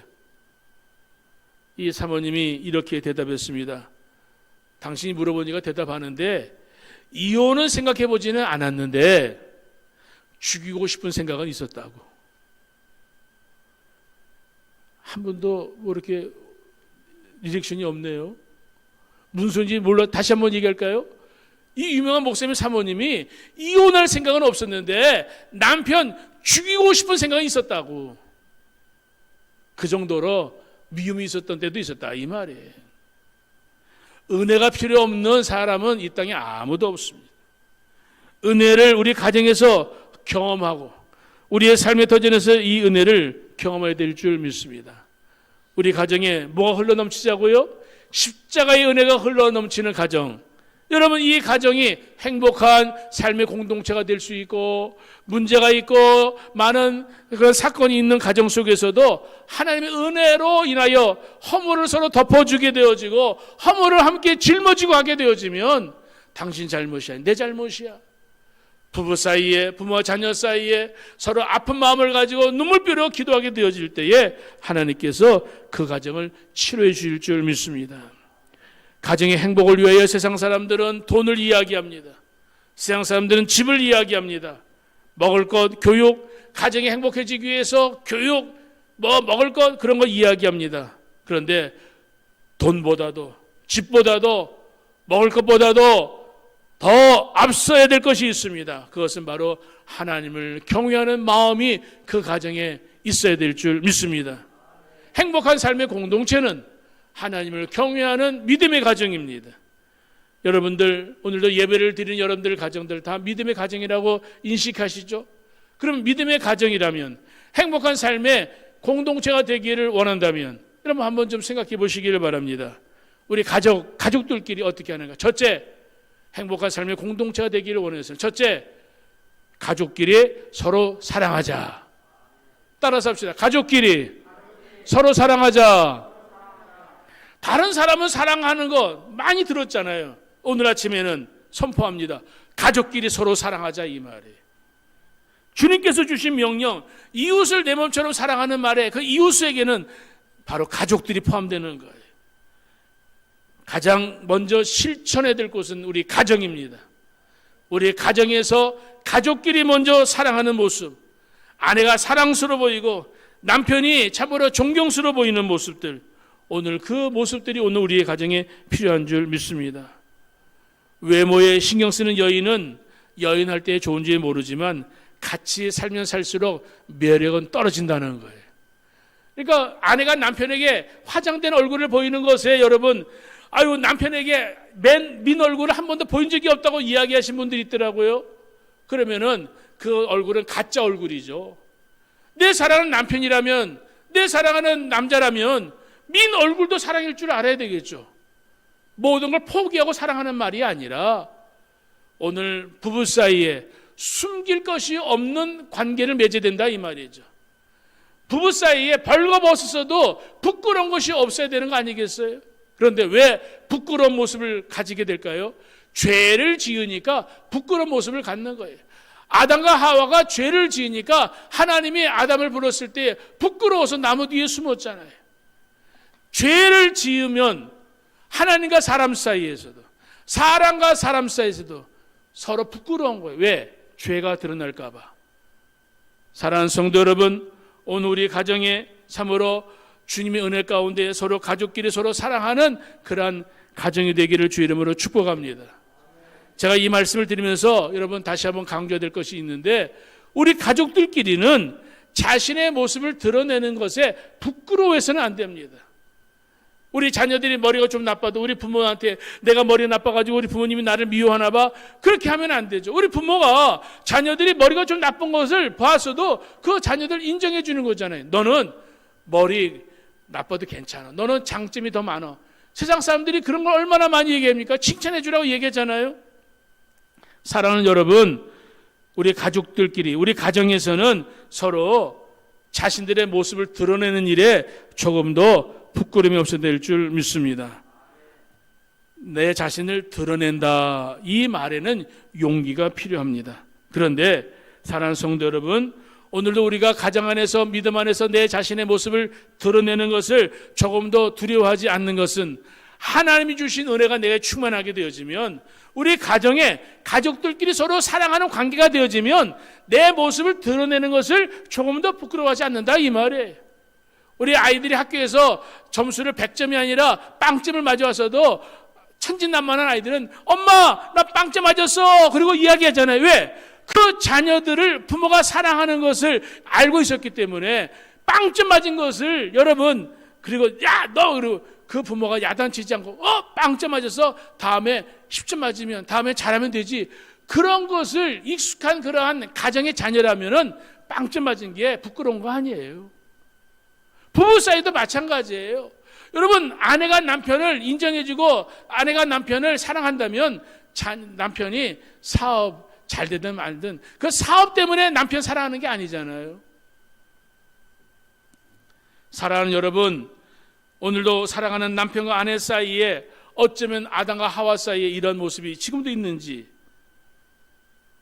이 사모님이 이렇게 대답했습니다. 당신이 물어보니까 대답하는데 이혼은 생각해보지는 않았는데 죽이고 싶은 생각은 있었다고. 한 번도 뭐 이렇게 리액션이 없네요. 무슨 소리인지 몰라. 다시 한번 얘기할까요? 이 유명한 목사님 사모님이 이혼할 생각은 없었는데 남편 죽이고 싶은 생각이 있었다고. 그 정도로 미움이 있었던 때도 있었다 이 말이에요. 은혜가 필요 없는 사람은 이 땅에 아무도 없습니다. 은혜를 우리 가정에서 경험하고 우리의 삶의 터전에서 이 은혜를 경험해야 될 줄 믿습니다. 우리 가정에 뭐가 흘러넘치자고요? 십자가의 은혜가 흘러넘치는 가정. 여러분, 이 가정이 행복한 삶의 공동체가 될 수 있고 문제가 있고 많은 그런 사건이 있는 가정 속에서도 하나님의 은혜로 인하여 허물을 서로 덮어주게 되어지고 허물을 함께 짊어지고 하게 되어지면 당신 잘못이야, 내 잘못이야. 부부 사이에, 부모와 자녀 사이에 서로 아픈 마음을 가지고 눈물뼈로 기도하게 되어질 때에 하나님께서 그 가정을 치료해 주실 줄 믿습니다. 가정의 행복을 위하여 세상 사람들은 돈을 이야기합니다. 세상 사람들은 집을 이야기합니다. 먹을 것, 교육, 가정이 행복해지기 위해서 교육, 먹을 것 그런 거 이야기합니다. 그런데 돈보다도 집보다도 먹을 것보다도 더 앞서야 될 것이 있습니다. 그것은 바로 하나님을 경외하는 마음이 그 가정에 있어야 될 줄 믿습니다. 행복한 삶의 공동체는 하나님을 경외하는 믿음의 가정입니다. 여러분들 오늘도 예배를 드리는 여러분들 가정들 다 믿음의 가정이라고 인식하시죠? 그럼 믿음의 가정이라면 행복한 삶의 공동체가 되기를 원한다면 여러분 한번 좀 생각해 보시기를 바랍니다. 우리 가족들끼리 어떻게 하는가? 첫째, 행복한 삶의 공동체가 되기를 원해서 첫째, 가족끼리 서로 사랑하자. 따라서 합시다. 가족끼리 서로 사랑하자. 다른 사람은 사랑하는 거 많이 들었잖아요. 오늘 아침에는 선포합니다. 가족끼리 서로 사랑하자 이 말이에요. 주님께서 주신 명령, 이웃을 내 몸처럼 사랑하는 말에 그 이웃에게는 바로 가족들이 포함되는 거예요. 가장 먼저 실천해야 될 곳은 우리 가정입니다. 우리 가정에서 가족끼리 먼저 사랑하는 모습, 아내가 사랑스러워 보이고 남편이 참으로 존경스러워 보이는 모습들, 오늘 그 모습들이 오늘 우리의 가정에 필요한 줄 믿습니다. 외모에 신경 쓰는 여인은 여인할 때 좋은지 모르지만 같이 살면 살수록 매력은 떨어진다는 거예요. 그러니까 아내가 남편에게 화장된 얼굴을 보이는 것에 여러분, 아유 남편에게 민 얼굴을 한 번도 보인 적이 없다고 이야기하신 분들이 있더라고요. 그러면은 그 얼굴은 가짜 얼굴이죠. 내 사랑하는 남편이라면, 내 사랑하는 남자라면 민 얼굴도 사랑일 줄 알아야 되겠죠. 모든 걸 포기하고 사랑하는 말이 아니라 오늘 부부 사이에 숨길 것이 없는 관계를 맺어야 된다 이 말이죠. 부부 사이에 벌거벗었어도 부끄러운 것이 없어야 되는 거 아니겠어요? 그런데 왜 부끄러운 모습을 가지게 될까요? 죄를 지으니까 부끄러운 모습을 갖는 거예요. 아담과 하와가 죄를 지으니까 하나님이 아담을 불렀을 때 부끄러워서 나무 뒤에 숨었잖아요. 죄를 지으면 하나님과 사람 사이에서도, 사람과 사람 사이에서도 서로 부끄러운 거예요. 왜? 죄가 드러날까 봐. 사랑하는 성도 여러분, 오늘 우리 가정에 참으로 주님의 은혜 가운데 서로 가족끼리 서로 사랑하는 그러한 가정이 되기를 주 이름으로 축복합니다. 제가 이 말씀을 드리면서 여러분 다시 한번 강조해야 될 것이 있는데, 우리 가족들끼리는 자신의 모습을 드러내는 것에 부끄러워해서는 안 됩니다. 우리 자녀들이 머리가 좀 나빠도 우리 부모한테 내가 머리 나빠가지고 우리 부모님이 나를 미워하나 봐, 그렇게 하면 안 되죠. 우리 부모가 자녀들이 머리가 좀 나쁜 것을 봐서도 그 자녀들 인정해 주는 거잖아요. 너는 머리 나빠도 괜찮아, 너는 장점이 더 많아. 세상 사람들이 그런 걸 얼마나 많이 얘기합니까? 칭찬해 주라고 얘기하잖아요. 사랑하는 여러분, 우리 가족들끼리, 우리 가정에서는 서로 자신들의 모습을 드러내는 일에 조금 더 부끄러움이 없어야 될 줄 믿습니다. 내 자신을 드러낸다, 이 말에는 용기가 필요합니다. 그런데 사랑하는 성도 여러분, 오늘도 우리가 가정 안에서, 믿음 안에서 내 자신의 모습을 드러내는 것을 조금 더 두려워하지 않는 것은, 하나님이 주신 은혜가 내게 충만하게 되어지면, 우리 가정에 가족들끼리 서로 사랑하는 관계가 되어지면 내 모습을 드러내는 것을 조금 더 부끄러워하지 않는다, 이 말이에요. 우리 아이들이 학교에서 점수를 100점이 아니라 빵점을 맞아왔어도 천진난만한 아이들은 엄마 나 빵점 맞았어, 그리고 이야기하잖아요. 왜? 그 자녀들을 부모가 사랑하는 것을 알고 있었기 때문에 빵점 맞은 것을, 여러분, 그리고 야 너, 그리고 그 부모가 야단치지 않고 빵점 맞았어, 다음에 10점 맞으면 다음에 잘하면 되지, 그런 것을 익숙한 그러한 가정의 자녀라면은 빵점 맞은 게 부끄러운 거 아니에요. 부부 사이도 마찬가지예요. 여러분, 아내가 남편을 인정해주고 아내가 남편을 사랑한다면 남편이 사업 잘 되든 말든 그 사업 때문에 남편 사랑하는 게 아니잖아요. 사랑하는 여러분, 오늘도 사랑하는 남편과 아내 사이에 어쩌면 아담과 하와 사이에 이런 모습이 지금도 있는지,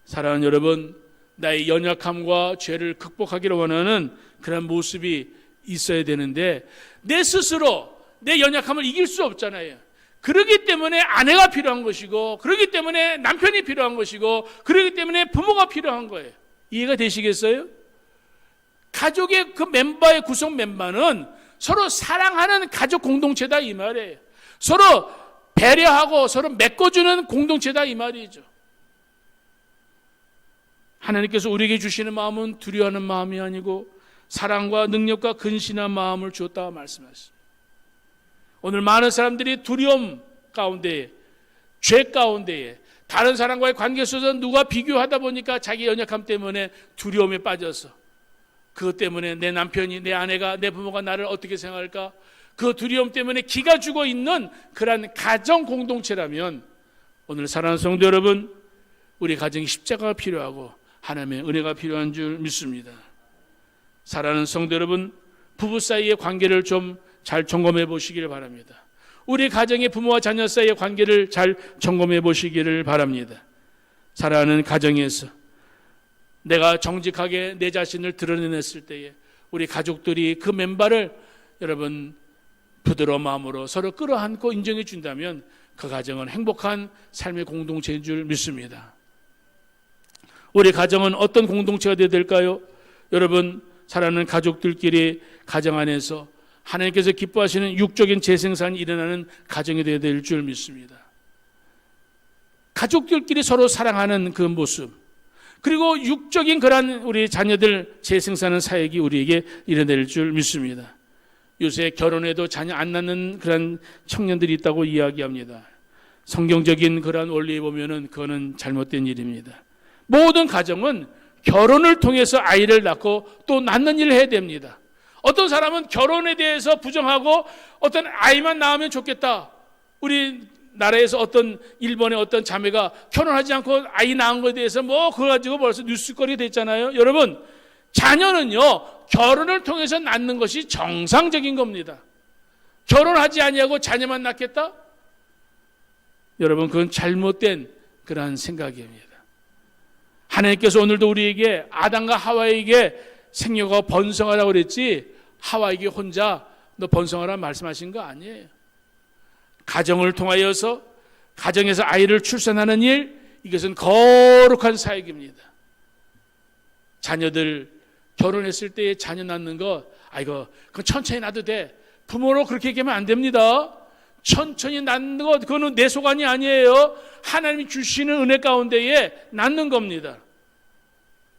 사랑하는 여러분, 나의 연약함과 죄를 극복하기를 원하는 그런 모습이 있어야 되는데, 내 스스로 내 연약함을 이길 수 없잖아요. 그렇기 때문에 아내가 필요한 것이고, 그렇기 때문에 남편이 필요한 것이고, 그렇기 때문에 부모가 필요한 거예요. 이해가 되시겠어요? 가족의 그 멤버의 구성 멤버는 서로 사랑하는 가족 공동체다, 이 말이에요. 서로 배려하고 서로 메꿔주는 공동체다, 이 말이죠. 하나님께서 우리에게 주시는 마음은 두려워하는 마음이 아니고 사랑과 능력과 근신한 마음을 주었다 말씀하셨습니다. 오늘 많은 사람들이 두려움 가운데에, 죄 가운데에, 다른 사람과의 관계 속에서 누가 비교하다 보니까 자기 연약함 때문에 두려움에 빠져서, 그것 때문에 내 남편이, 내 아내가, 내 부모가 나를 어떻게 생각할까, 그 두려움 때문에 기가 죽어 있는 그런 가정 공동체라면, 오늘 사랑하는 성도 여러분, 우리 가정에 십자가가 필요하고 하나님의 은혜가 필요한 줄 믿습니다. 사랑하는 성도 여러분, 부부 사이의 관계를 좀 잘 점검해 보시기를 바랍니다. 우리 가정의 부모와 자녀 사이의 관계를 잘 점검해 보시기를 바랍니다. 사랑하는 가정에서 내가 정직하게 내 자신을 드러냈을 때에 우리 가족들이 그 멤버를 여러분 부드러운 마음으로 서로 끌어안고 인정해 준다면 그 가정은 행복한 삶의 공동체인 줄 믿습니다. 우리 가정은 어떤 공동체가 되어야 될까요? 여러분, 사랑하는 가족들끼리 가정 안에서 하나님께서 기뻐하시는 육적인 재생산이 일어나는 가정이 되어야 될 줄 믿습니다. 가족들끼리 서로 사랑하는 그 모습, 그리고 육적인 그러한 우리 자녀들 재생산하는 사역이 우리에게 일어날 줄 믿습니다. 요새 결혼해도 자녀 안 낳는 그런 청년들이 있다고 이야기합니다. 성경적인 그러한 원리에 보면은 그거는 잘못된 일입니다. 모든 가정은 결혼을 통해서 아이를 낳고 또 낳는 일을 해야 됩니다. 어떤 사람은 결혼에 대해서 부정하고 어떤 아이만 낳으면 좋겠다. 우리 나라에서 어떤 일본의 어떤 자매가 결혼하지 않고 아이 낳은 것에 대해서 뭐 그거 가지고 벌써 뉴스거리가 됐잖아요. 여러분, 자녀는요 결혼을 통해서 낳는 것이 정상적인 겁니다. 결혼하지 아니하고 자녀만 낳겠다? 여러분, 그건 잘못된 그러한 생각입니다. 하나님께서 오늘도 우리에게 아담과 하와에게 생육하고 번성하라고 그랬지 하와에게 혼자 너 번성하라 말씀하신 거 아니에요. 가정을 통하여서 가정에서 아이를 출산하는 일, 이것은 거룩한 사역입니다. 자녀들 결혼했을 때 자녀 낳는 거, 아이고 그건 천천히 낳아도 돼. 부모로 그렇게 얘기하면 안 됩니다. 천천히 낳는 거, 그거는 내 소관이 아니에요. 하나님이 주시는 은혜 가운데에 낳는 겁니다.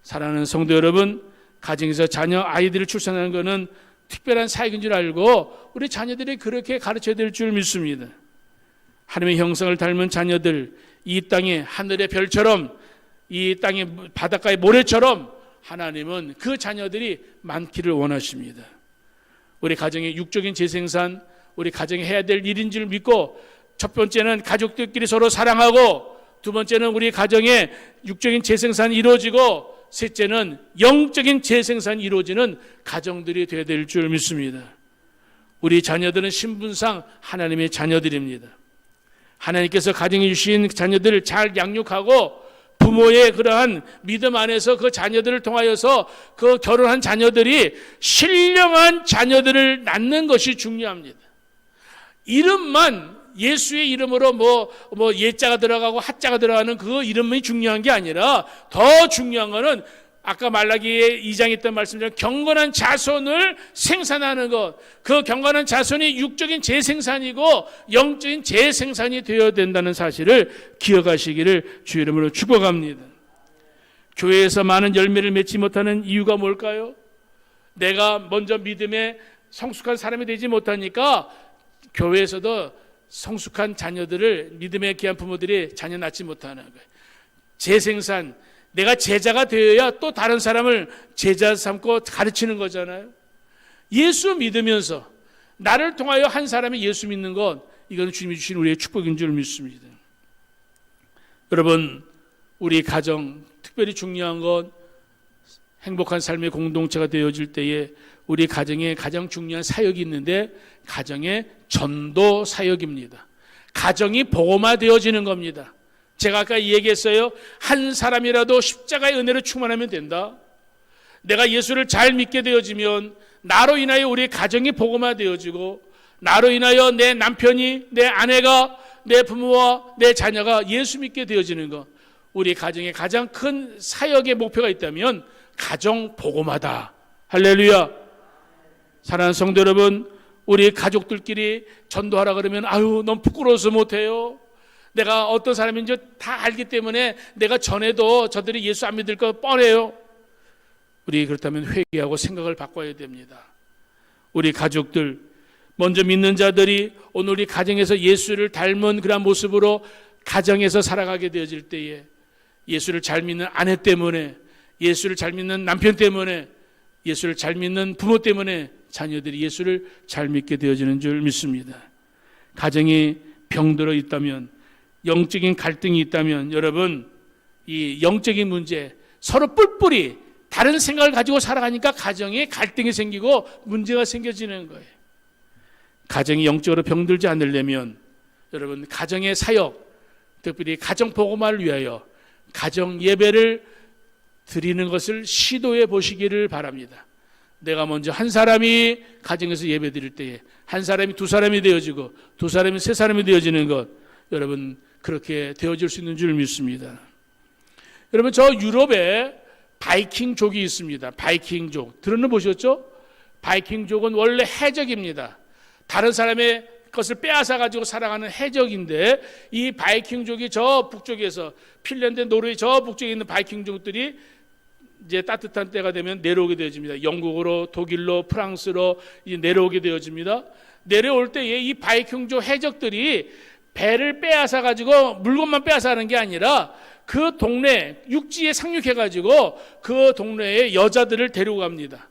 사랑하는 성도 여러분, 가정에서 자녀 아이들을 출산하는 것은 특별한 사역인 줄 알고 우리 자녀들이 그렇게 가르쳐야 될 줄 믿습니다. 하나님의 형상을 닮은 자녀들, 이 땅의 하늘의 별처럼, 이 땅의 바닷가의 모래처럼 하나님은 그 자녀들이 많기를 원하십니다. 우리 가정의 육적인 재생산, 우리 가정이 해야 될 일인 줄 믿고, 첫 번째는 가족들끼리 서로 사랑하고, 두 번째는 우리 가정의 육적인 재생산이 이루어지고, 셋째는 영적인 재생산이 이루어지는 가정들이 되어야 될 줄 믿습니다. 우리 자녀들은 신분상 하나님의 자녀들입니다. 하나님께서 가정에 주신 자녀들을 잘 양육하고 부모의 그러한 믿음 안에서 그 자녀들을 통하여서 그 결혼한 자녀들이 신령한 자녀들을 낳는 것이 중요합니다. 이름만 예수의 이름으로 뭐 예자가 들어가고 하자가 들어가는 그 이름이 중요한 게 아니라 더 중요한 거는 아까 말라기 2장에 있던 말씀처럼 경건한 자손을 생산하는 것, 그 경건한 자손이 육적인 재생산이고 영적인 재생산이 되어야 된다는 사실을 기억하시기를 주의 이름으로 축복합니다. 교회에서 많은 열매를 맺지 못하는 이유가 뭘까요? 내가 먼저 믿음에 성숙한 사람이 되지 못하니까 교회에서도 성숙한 자녀들을, 믿음에 귀한 부모들이 자녀 낳지 못하는 거예요. 재생산, 내가 제자가 되어야 또 다른 사람을 제자 삼고 가르치는 거잖아요. 예수 믿으면서 나를 통하여 한 사람이 예수 믿는 것, 이건 주님이 주신 우리의 축복인 줄 믿습니다. 여러분, 우리 가정 특별히 중요한 건 행복한 삶의 공동체가 되어질 때에 우리 가정에 가장 중요한 사역이 있는데, 가정의 전도 사역입니다. 가정이 복음화되어지는 겁니다. 제가 아까 얘기했어요. 한 사람이라도 십자가의 은혜로 충만하면 된다. 내가 예수를 잘 믿게 되어지면 나로 인하여 우리 가정이 복음화되어지고, 나로 인하여 내 남편이, 내 아내가, 내 부모와 내 자녀가 예수 믿게 되어지는 것, 우리 가정의 가장 큰 사역의 목표가 있다면 가정 복음화다. 할렐루야. 사랑하는 성도 여러분, 우리 가족들끼리 전도하라 그러면 아유 너무 부끄러워서 못해요. 내가 어떤 사람인지 다 알기 때문에 내가 전해도 저들이 예수 안 믿을 거 뻔해요. 우리 그렇다면 회개하고 생각을 바꿔야 됩니다. 우리 가족들, 먼저 믿는 자들이 오늘 우리 가정에서 예수를 닮은 그런 모습으로 가정에서 살아가게 되어질 때에 예수를 잘 믿는 아내 때문에, 예수를 잘 믿는 남편 때문에, 예수를 잘 믿는 부모 때문에 자녀들이 예수를 잘 믿게 되어지는 줄 믿습니다. 가정이 병들어 있다면, 영적인 갈등이 있다면, 여러분, 이 영적인 문제, 서로 뿔뿔이 다른 생각을 가지고 살아가니까 가정에 갈등이 생기고 문제가 생겨지는 거예요. 가정이 영적으로 병들지 않으려면 여러분, 가정의 사역, 특별히 가정 복음화를 위하여 가정 예배를 드리는 것을 시도해 보시기를 바랍니다. 내가 먼저 한 사람이 가정에서 예배 드릴 때에 한 사람이 두 사람이 되어지고 두 사람이 세 사람이 되어지는 것, 여러분 그렇게 되어질 수 있는 줄 믿습니다. 여러분, 저 유럽에 바이킹족이 있습니다. 바이킹족 들어는 보셨죠? 바이킹족은 원래 해적입니다. 다른 사람의 것을 빼앗아 가지고 살아가는 해적인데, 이 바이킹족이 저 북쪽에서 핀란드, 노르웨이 저 북쪽에 있는 바이킹족들이 이제 따뜻한 때가 되면 내려오게 되어집니다. 영국으로, 독일로, 프랑스로 이제 내려오게 되어집니다. 내려올 때에 이 바이킹족 해적들이 배를 빼앗아 가지고 물건만 빼앗아 하는 게 아니라 그 동네 육지에 상륙해 가지고 그 동네에 여자들을 데리고 갑니다.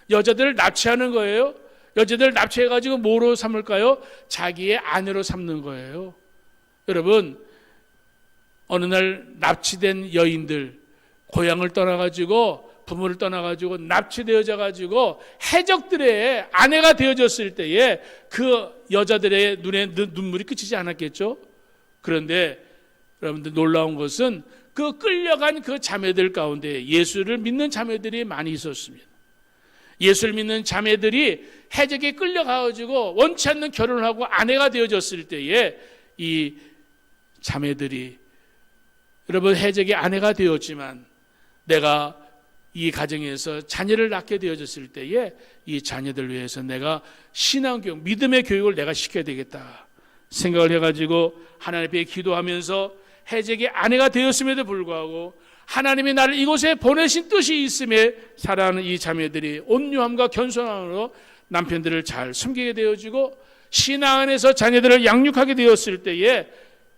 여자들을 납치하는 거예요. 여자들을 납치해 가지고 뭐로 삼을까요? 자기의 아내로 삼는 거예요. 여러분, 어느 날 납치된 여인들, 고향을 떠나가지고 부모를 떠나가지고 납치되어져 가지고 해적들의 아내가 되어졌을 때에 그 여자들의 눈에 눈물이 그치지 않았겠죠? 그런데 여러분들 놀라운 것은 그 끌려간 그 자매들 가운데 예수를 믿는 자매들이 많이 있었습니다. 예수를 믿는 자매들이 해적에 끌려가가지고 원치 않는 결혼을 하고 아내가 되어졌을 때에 이 자매들이 여러분 해적의 아내가 되었지만 내가 이 가정에서 자녀를 낳게 되어졌을 때에 이 자녀들 위해서 내가 신앙교육, 믿음의 교육을 내가 시켜야 되겠다 생각을 해가지고 하나님 앞에 기도하면서 해적의 아내가 되었음에도 불구하고 하나님이 나를 이곳에 보내신 뜻이 있음에 사랑하는 이 자매들이 온유함과 겸손함으로 남편들을 잘 섬기게 되어지고 신앙 안에서 자녀들을 양육하게 되었을 때에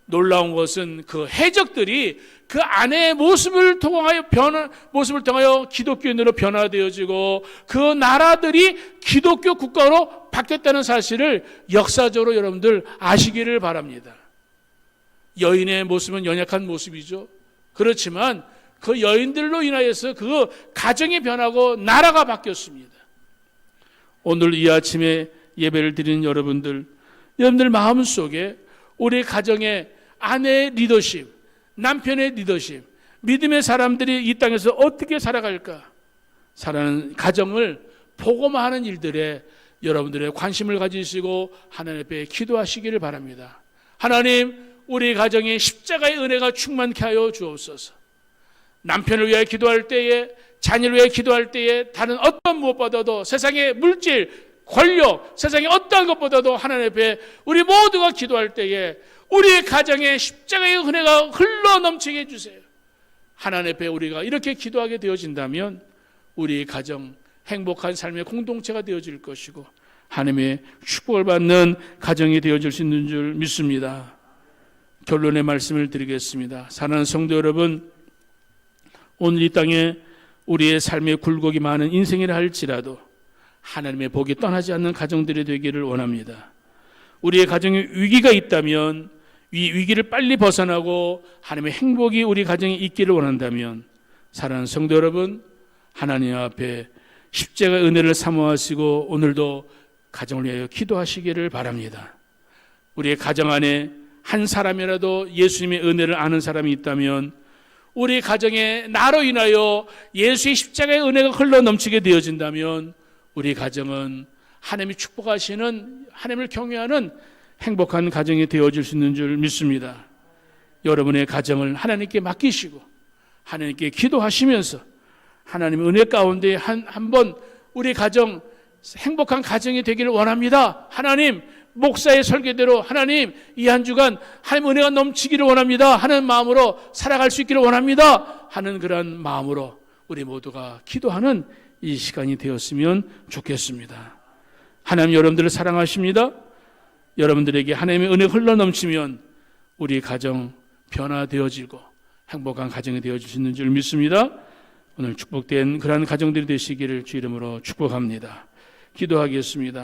놀라운 것은 그 해적들이 그 아내의 모습을 통하여 기독교인으로 변화되어지고 그 나라들이 기독교 국가로 바뀌었다는 사실을 역사적으로 여러분들 아시기를 바랍니다. 여인의 모습은 연약한 모습이죠. 그렇지만 그 여인들로 인하여서 그 가정이 변하고 나라가 바뀌었습니다. 오늘 이 아침에 예배를 드리는 여러분들 마음속에 우리 가정의 아내의 리더십, 남편의 리더십, 믿음의 사람들이 이 땅에서 어떻게 살아갈까? 살아가는 가정을 복음화하는 일들에 여러분들의 관심을 가지시고 하나님 앞에 기도하시기를 바랍니다. 하나님, 우리 가정에 십자가의 은혜가 충만케 하여 주옵소서. 남편을 위하여 기도할 때에, 자녀를 위하여 기도할 때에 다른 어떤 무엇보다도 세상의 물질, 권력, 세상의 어떠한 것보다도 하나님 앞에 우리 모두가 기도할 때에 우리의 가정에 십자가의 은혜가 흘러 넘치게 해주세요. 하나님 앞에 우리가 이렇게 기도하게 되어진다면 우리 가정 행복한 삶의 공동체가 되어질 것이고 하나님의 축복을 받는 가정이 되어질 수 있는 줄 믿습니다. 결론의 말씀을 드리겠습니다. 사랑하는 성도 여러분, 오늘 이 땅에 우리의 삶의 굴곡이 많은 인생이라 할지라도 하나님의 복이 떠나지 않는 가정들이 되기를 원합니다. 우리의 가정에 위기가 있다면 이 위기를 빨리 벗어나고 하나님의 행복이 우리 가정에 있기를 원한다면 사랑하는 성도 여러분, 하나님 앞에 십자가의 은혜를 사모하시고 오늘도 가정을 위하여 기도하시기를 바랍니다. 우리의 가정 안에 한 사람이라도 예수님의 은혜를 아는 사람이 있다면 우리 가정에 나로 인하여 예수의 십자가의 은혜가 흘러 넘치게 되어진다면 우리 가정은 하나님이 축복하시는, 하나님을 경외하는 행복한 가정이 되어질 수 있는 줄 믿습니다. 여러분의 가정을 하나님께 맡기시고 하나님께 기도하시면서 하나님의 은혜 가운데 한번 우리 가정 행복한 가정이 되기를 원합니다. 하나님, 목사의 설계대로 하나님 이 한 주간 하나님 은혜가 넘치기를 원합니다 하는 마음으로 살아갈 수 있기를 원합니다 하는 그런 마음으로 우리 모두가 기도하는 이 시간이 되었으면 좋겠습니다. 하나님 여러분들을 사랑하십니다. 여러분들에게 하나님의 은혜가 흘러넘치면 우리 가정 변화되어지고 행복한 가정이 되어질 수 있는 줄 믿습니다. 오늘 축복된 그러한 가정들이 되시기를 주 이름으로 축복합니다. 기도하겠습니다.